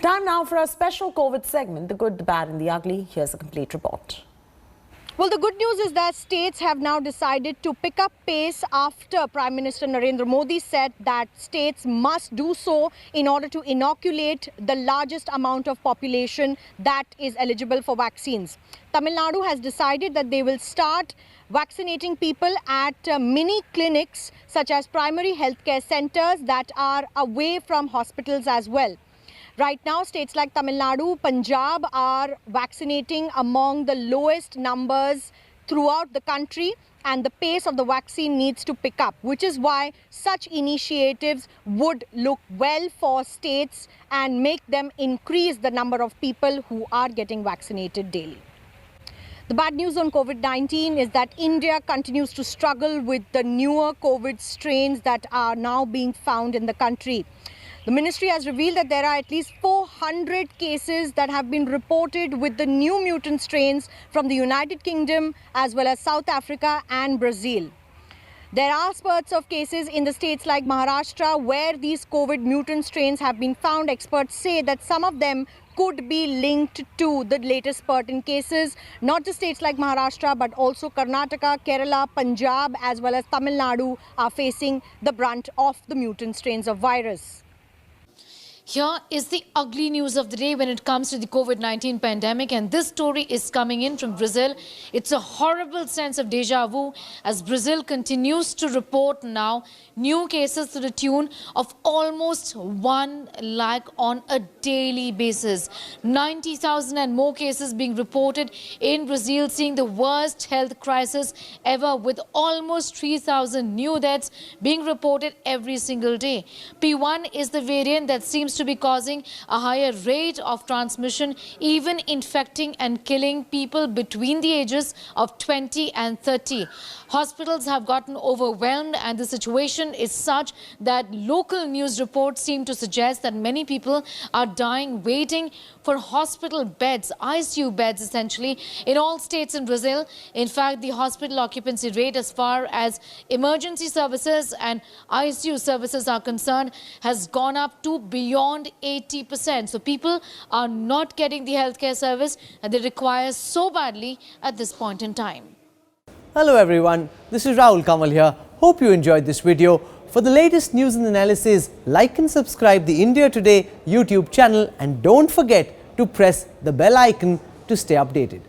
Time now for our special COVID segment, The Good, the Bad and the Ugly. Here's a complete report. Well, the good news is that states have now decided to pick up pace after Prime Minister Narendra Modi said that states must do so in order to inoculate the largest amount of population that is eligible for vaccines. Tamil Nadu has decided that they will start vaccinating people at mini clinics such as primary healthcare centers that are away from hospitals as well. Right now, states like Tamil Nadu, Punjab are vaccinating among the lowest numbers throughout the country, and the pace of the vaccine needs to pick up, which is why such initiatives would look well for states and make them increase the number of people who are getting vaccinated daily. The bad news on COVID-19 is that India continues to struggle with the newer COVID strains that are now being found in the country. The ministry has revealed that there are at least 400 cases that have been reported with the new mutant strains from the United Kingdom as well as South Africa and Brazil. There are spurts of cases in the states like Maharashtra where these COVID mutant strains have been found. Experts say that some of them could be linked to the latest spurt in cases. Not just states like Maharashtra, but also Karnataka, Kerala, Punjab, as well as Tamil Nadu are facing the brunt of the mutant strains of virus. Here is the ugly news of the day when it comes to the COVID-19 pandemic, and this story is coming in from Brazil. It's a horrible sense of deja vu as Brazil continues to report now new cases to the tune of almost 1 lakh on a daily basis. 90,000 and more cases being reported in Brazil, seeing the worst health crisis ever with almost 3,000 new deaths being reported every single day. P1 is the variant that seems to be causing a higher rate of transmission, even infecting and killing people between the ages of 20 and 30. Hospitals have gotten overwhelmed, and the situation is such that local news reports seem to suggest that many people are dying waiting for hospital beds, ICU beds essentially, in all states in Brazil. In fact, the hospital occupancy rate as far as emergency services and ICU services are concerned has gone up to beyond 80%. So people are not getting the healthcare service that they require so badly at this point in time. Hello everyone, this is Rahul Kamal here. Hope you enjoyed this video. For the latest news and analysis, like and subscribe the India Today YouTube channel, and don't forget to press the bell icon to stay updated.